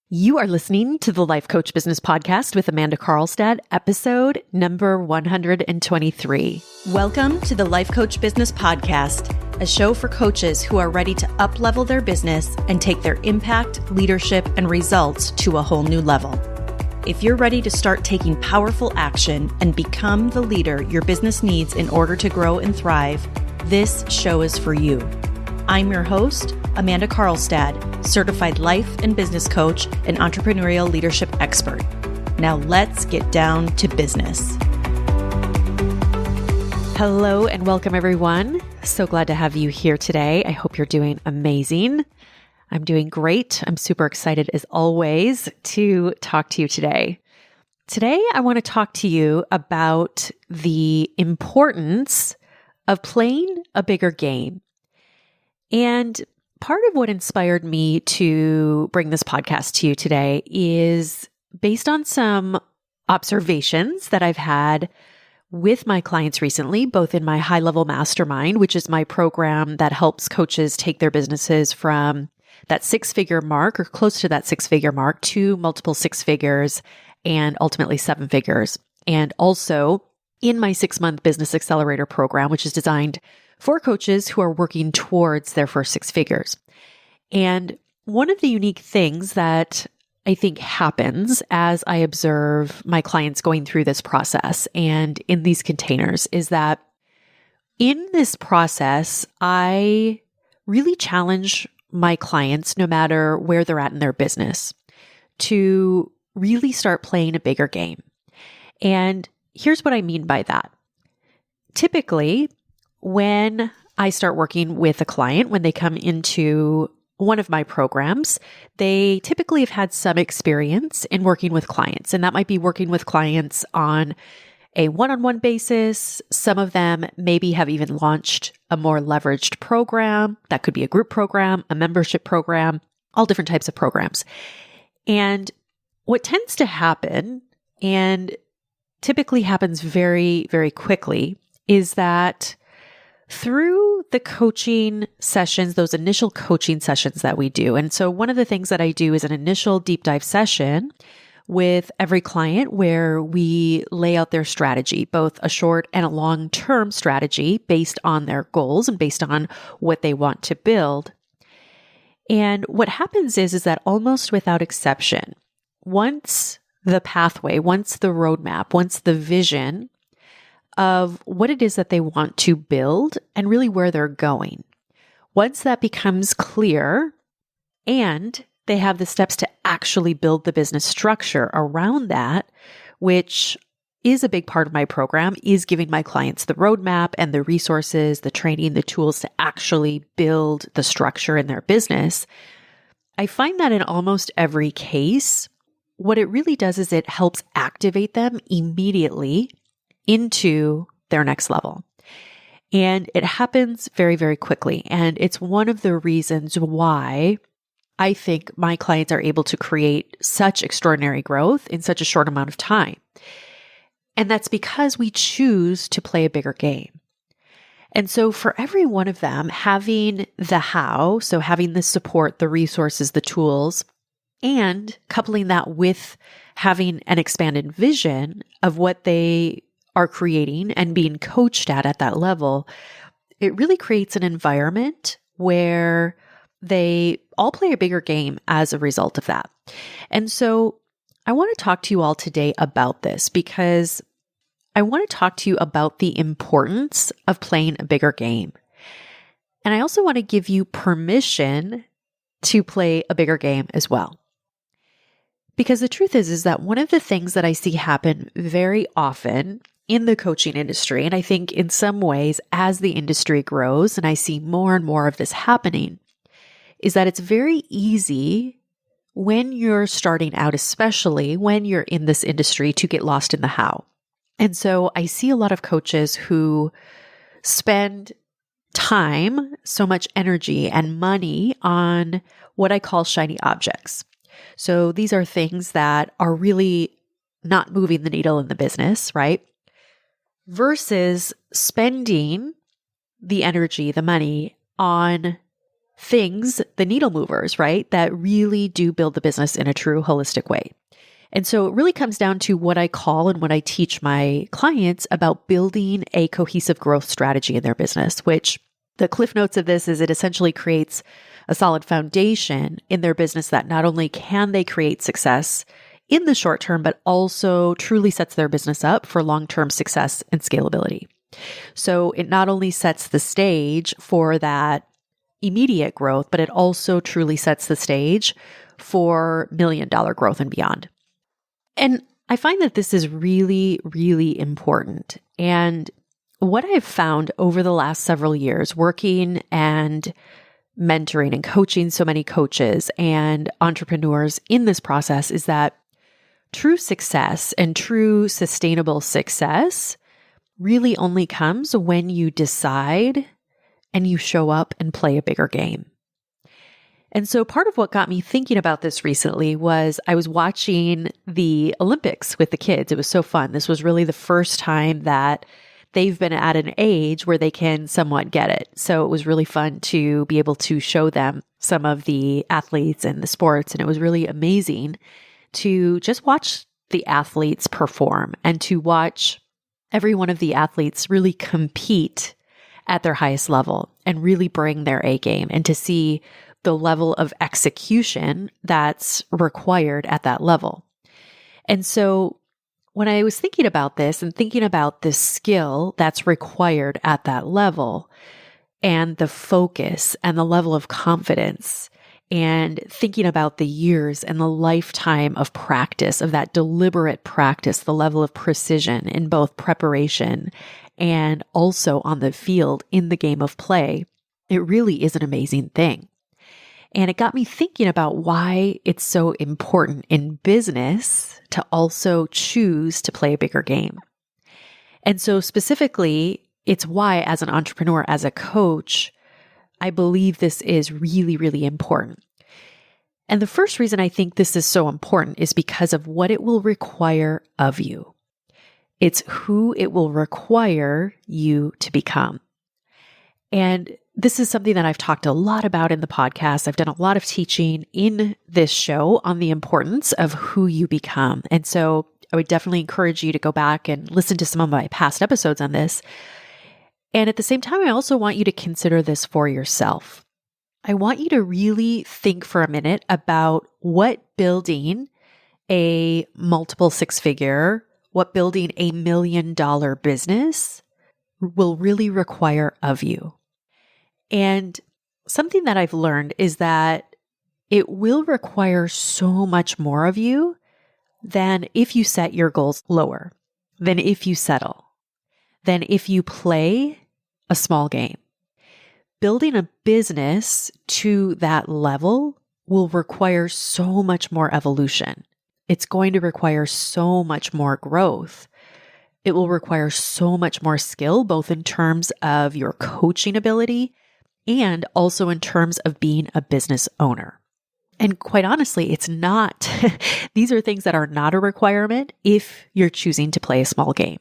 You are listening to the Life Coach Business Podcast with Amanda Carlstad, episode number 123. Welcome to the Life Coach Business Podcast, a show for coaches who are ready to up-level their business and take their impact, leadership, and results to a whole new level. If you're ready to start taking powerful action and become the leader your business needs in order to grow and thrive, this show is for you. I'm your host, Amanda Carlstad, certified life and business coach and entrepreneurial leadership expert. Now let's get down to business. Hello and welcome everyone. So glad to have you here today. I hope you're doing amazing. I'm doing great. I'm super excited as always to talk to you today. Today, I want to talk to you about the importance of playing a bigger game. And part of what inspired me to bring this podcast to you today is based on some observations that I've had with my clients recently, both in my high-level mastermind, which is my program that helps coaches take their businesses from that six-figure mark or close to that six-figure mark to multiple six figures and ultimately seven figures. And also in my 6-month business accelerator program, which is designed for coaches who are working towards their first six figures. And one of the unique things that I think happens as I observe my clients going through this process and in these containers is that in this process, I really challenge my clients, no matter where they're at in their business, to really start playing a bigger game. And here's what I mean by that. Typically, when I start working with a client, when they come into one of my programs, they typically have had some experience in working with clients. And that might be working with clients on a one-on-one basis. Some of them maybe have even launched a more leveraged program. That could be a group program, a membership program, all different types of programs. And what tends to happen, and typically happens very, very quickly, is that through the coaching sessions, those initial coaching sessions that we do. And so one of the things that I do is an initial deep dive session with every client where we lay out their strategy, both a short and a long-term strategy based on their goals and based on what they want to build. And what happens is that almost without exception, once the pathway, once the roadmap, once the vision of what it is that they want to build and really where they're going. Once that becomes clear and they have the steps to actually build the business structure around that, which is a big part of my program, is giving my clients the roadmap and the resources, the training, the tools to actually build the structure in their business. I find that in almost every case, what it really does is it helps activate them immediately into their next level. And it happens very, very quickly. And it's one of the reasons why I think my clients are able to create such extraordinary growth in such a short amount of time. And that's because we choose to play a bigger game. And so for every one of them, having the how, so having the support, the resources, the tools, and coupling that with having an expanded vision of what they are creating and being coached at that level, it really creates an environment where they all play a bigger game as a result of that. And so I want to talk to you all today about this because I want to talk to you about the importance of playing a bigger game. And I also want to give you permission to play a bigger game as well. Because the truth is that one of the things that I see happen very often in the coaching industry, and I think in some ways as the industry grows, and I see more and more of this happening, is that it's very easy when you're starting out, especially when you're in this industry, to get lost in the how. And so I see a lot of coaches who spend time, so much energy and money on what I call shiny objects. So these are things that are really not moving the needle in the business, right? Versus spending the energy, the money on things, the needle movers, right, that really do build the business in a true holistic way. And so it really comes down to what I call and what I teach my clients about building a cohesive growth strategy in their business, which the cliff notes of this is it essentially creates a solid foundation in their business that not only can they create success in the short term, but also truly sets their business up for long-term success and scalability. So it not only sets the stage for that immediate growth, but it also truly sets the stage for $1 million growth and beyond. And I find that this is really, really important. And what I've found over the last several years working and mentoring and coaching so many coaches and entrepreneurs in this process is that true success and true sustainable success really only comes when you decide and you show up and play a bigger game. And so part of what got me thinking about this recently was I was watching the Olympics with the kids. It was so fun. This was really the first time that they've been at an age where they can somewhat get it. So it was really fun to be able to show them some of the athletes and the sports. And it was really amazing to just watch the athletes perform and to watch every one of the athletes really compete at their highest level and really bring their A game, and to see the level of execution that's required at that level. And so when I was thinking about this and thinking about the skill that's required at that level and the focus and the level of confidence, and thinking about the years and the lifetime of practice, of that deliberate practice, the level of precision in both preparation and also on the field in the game of play, it really is an amazing thing. And it got me thinking about why it's so important in business to also choose to play a bigger game. And so specifically, it's why as an entrepreneur, as a coach, I believe this is really, really important. And the first reason I think this is so important is because of what it will require of you. It's who it will require you to become. And this is something that I've talked a lot about in the podcast. I've done a lot of teaching in this show on the importance of who you become. And so I would definitely encourage you to go back and listen to some of my past episodes on this. And at the same time, I also want you to consider this for yourself. I want you to really think for a minute about what building a multiple six-figure, what building a $1 million business will really require of you. And something that I've learned is that it will require so much more of you than if you set your goals lower, than if you settle, than if you play a small game. Building a business to that level will require so much more evolution. It's going to require so much more growth. It will require so much more skill, both in terms of your coaching ability and also in terms of being a business owner. And quite honestly, it's not, these are things that are not a requirement if you're choosing to play a small game.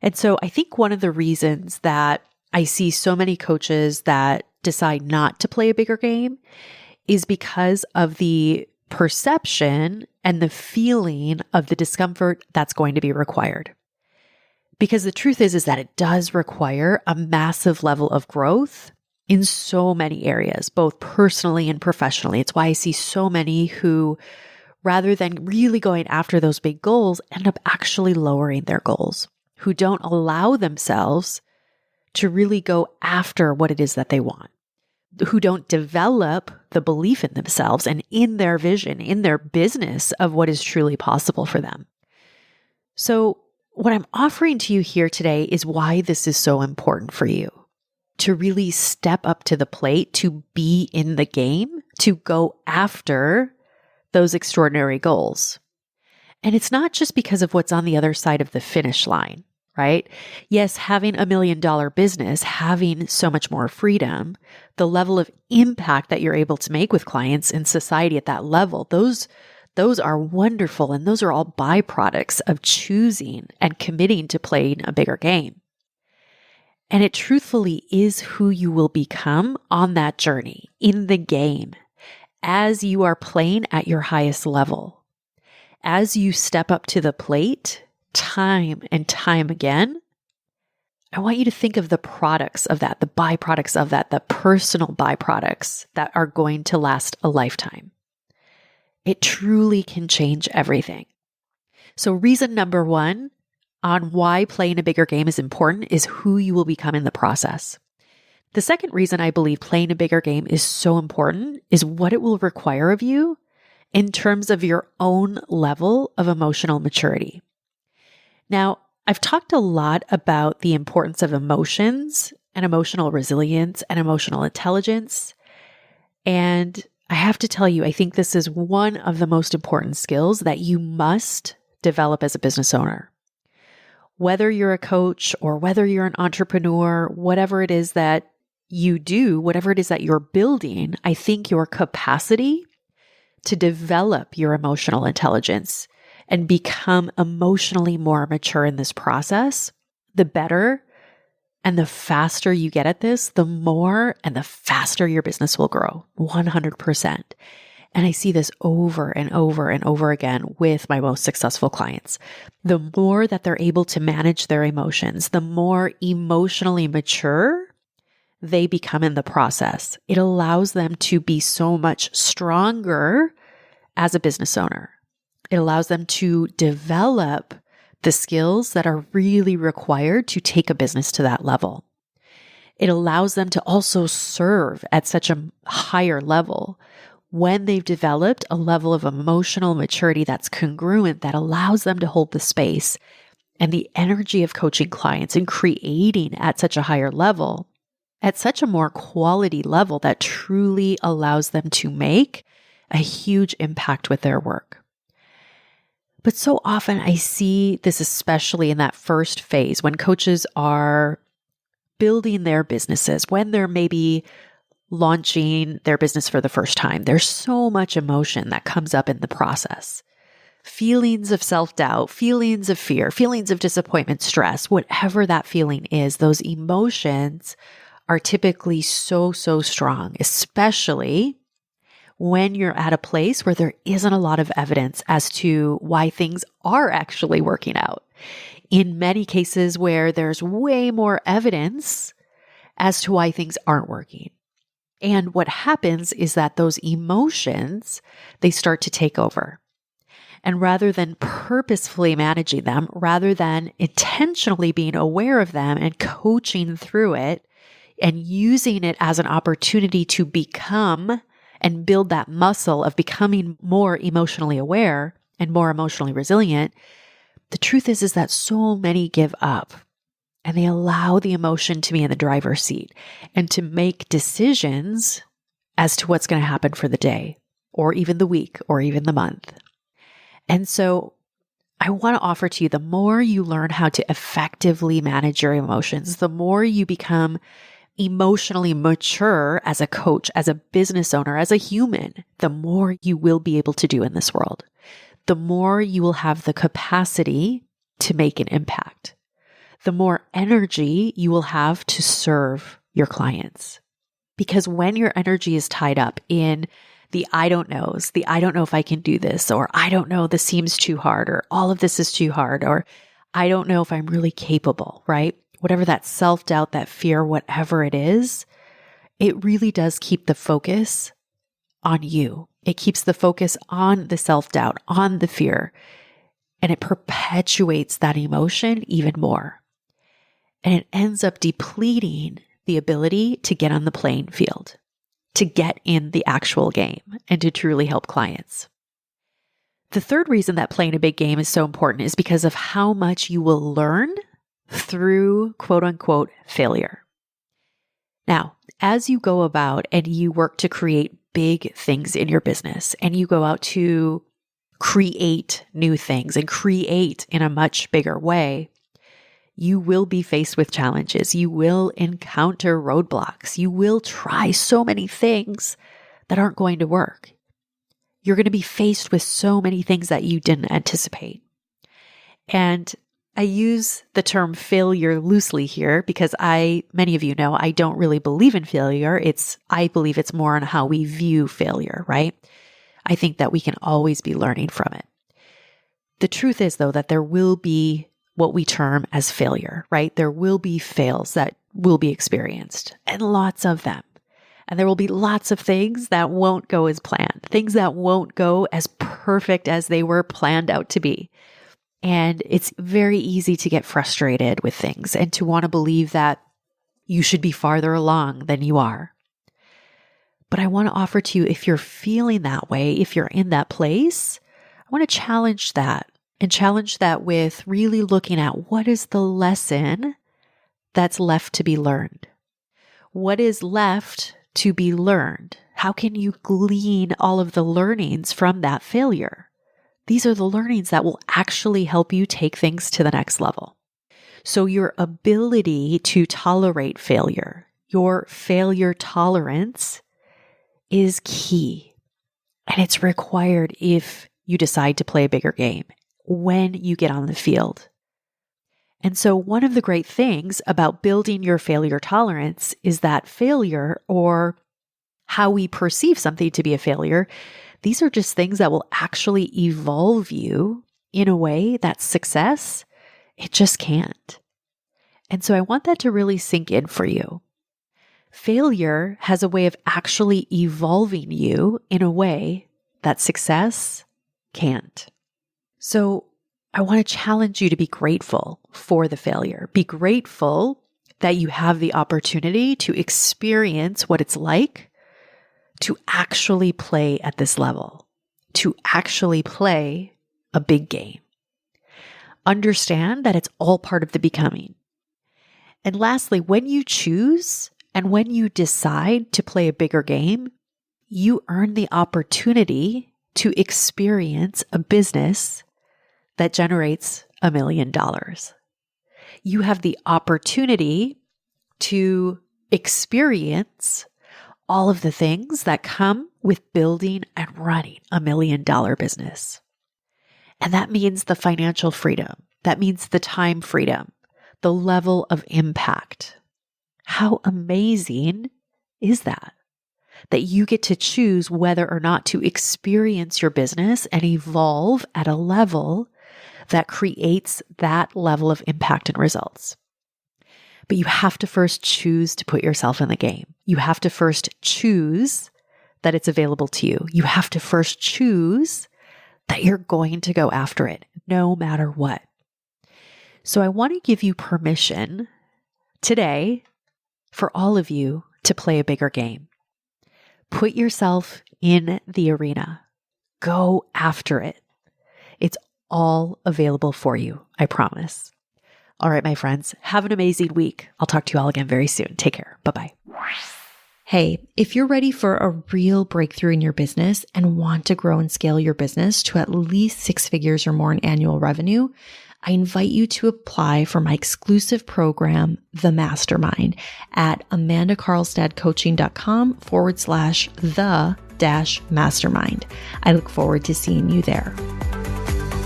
And so I think one of the reasons that I see so many coaches that decide not to play a bigger game is because of the perception and the feeling of the discomfort that's going to be required. Because the truth is that it does require a massive level of growth in so many areas, both personally and professionally. It's why I see so many who, rather than really going after those big goals, end up actually lowering their goals, who don't allow themselves to really go after what it is that they want, who don't develop the belief in themselves and in their vision, in their business of what is truly possible for them. So what I'm offering to you here today is why this is so important for you. To really step up to the plate, to be in the game, to go after those extraordinary goals. And it's not just because of what's on the other side of the finish line, right? Yes, having $1 million business, having so much more freedom, the level of impact that you're able to make with clients in society at that level, those are wonderful. And those are all byproducts of choosing and committing to playing a bigger game. And it truthfully is who you will become on that journey, in the game, as you are playing at your highest level. As you step up to the plate, time and time again, I want you to think of the products of that, the byproducts of that, the personal byproducts that are going to last a lifetime. It truly can change everything. So reason number one on why playing a bigger game is important is who you will become in the process. The second reason I believe playing a bigger game is so important is what it will require of you in terms of your own level of emotional maturity. Now, I've talked a lot about the importance of emotions and emotional resilience and emotional intelligence. And I have to tell you, I think this is one of the most important skills that you must develop as a business owner. Whether you're a coach or whether you're an entrepreneur, whatever it is that you do, whatever it is that you're building, I think your capacity to develop your emotional intelligence and become emotionally more mature in this process, the better and the faster you get at this, the more and the faster your business will grow, 100%. And I see this over and over and over again with my most successful clients. The more that they're able to manage their emotions, the more emotionally mature they become in the process. It allows them to be so much stronger as a business owner. It allows them to develop the skills that are really required to take a business to that level. It allows them to also serve at such a higher level when they've developed a level of emotional maturity that's congruent, that allows them to hold the space and the energy of coaching clients and creating at such a higher level, at such a more quality level that truly allows them to make a huge impact with their work. But so often I see this, especially in that first phase when coaches are building their businesses, when they're maybe launching their business for the first time. There's so much emotion that comes up in the process. Feelings of self-doubt, feelings of fear, feelings of disappointment, stress, whatever that feeling is, those emotions are typically so strong, especially when you're at a place where there isn't a lot of evidence as to why things are actually working out. In many cases where there's way more evidence as to why things aren't working. And what happens is that those emotions, they start to take over. And rather than purposefully managing them, rather than intentionally being aware of them and coaching through it and using it as an opportunity to become and build that muscle of becoming more emotionally aware and more emotionally resilient, the truth is that so many give up. And they allow the emotion to be in the driver's seat and to make decisions as to what's going to happen for the day or even the week or even the month. And so I want to offer to you, the more you learn how to effectively manage your emotions, the more you become emotionally mature as a coach, as a business owner, as a human, the more you will be able to do in this world. The more you will have the capacity to make an impact. The more energy you will have to serve your clients. Because when your energy is tied up in the I don't knows, the I don't know if I can do this, or I don't know, this seems too hard, or all of this is too hard, or I don't know if I'm really capable, right? Whatever that self-doubt, that fear, whatever it is, it really does keep the focus on you. It keeps the focus on the self-doubt, on the fear, and it perpetuates that emotion even more. And it ends up depleting the ability to get on the playing field, to get in the actual game, and to truly help clients. The third reason that playing a big game is so important is because of how much you will learn through quote unquote failure. Now, as you go about and you work to create big things in your business and you go out to create new things and create in a much bigger way, you will be faced with challenges. You will encounter roadblocks. You will try so many things that aren't going to work. You're going to be faced with so many things that you didn't anticipate. And I use the term failure loosely here because many of you know, I don't really believe in failure. I believe it's more on how we view failure, right? I think that we can always be learning from it. The truth is, though, that there will be what we term as failure, right? There will be fails that will be experienced, and lots of them. And there will be lots of things that won't go as planned, things that won't go as perfect as they were planned out to be. And it's very easy to get frustrated with things and to want to believe that you should be farther along than you are. But I want to offer to you, if you're feeling that way, if you're in that place, I want to challenge that and challenge that with really looking at what is the lesson that's left to be learned. What is left to be learned? How can you glean all of the learnings from that failure? These are the learnings that will actually help you take things to the next level. So your ability to tolerate failure, your failure tolerance is key. And it's required if you decide to play a bigger game, when you get on the field. And so one of the great things about building your failure tolerance is that failure, or how we perceive something to be a failure, these are just things that will actually evolve you in a way that success, it just can't. And so I want that to really sink in for you. Failure has a way of actually evolving you in a way that success can't. So I want to challenge you to be grateful for the failure. Be grateful that you have the opportunity to experience what it's like to actually play at this level, to actually play a big game. Understand that it's all part of the becoming. And lastly, when you choose and when you decide to play a bigger game, you earn the opportunity to experience a business that generates $1 million. You have the opportunity to experience all of the things that come with building and running $1 million business. And that means the financial freedom. That means the time freedom, the level of impact. How amazing is that? That you get to choose whether or not to experience your business and evolve at a level that creates that level of impact and results. But you have to first choose to put yourself in the game. You have to first choose that it's available to you. You have to first choose that you're going to go after it, no matter what. So I want to give you permission today for all of you to play a bigger game. Put yourself in the arena. Go after it. It's all available for you, I promise. All right, my friends, have an amazing week. I'll talk to you all again very soon. Take care. Bye-bye. Hey, if you're ready for a real breakthrough in your business and want to grow and scale your business to at least 6 figures or more in annual revenue, I invite you to apply for my exclusive program, The Mastermind, at amandacarlstadcoaching.com/the-mastermind. I look forward to seeing you there.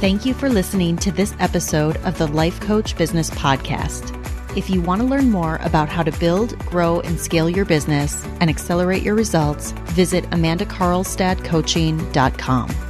Thank you for listening to this episode of the Life Coach Business Podcast. If you want to learn more about how to build, grow, and scale your business and accelerate your results, visit amandacarlstadcoaching.com.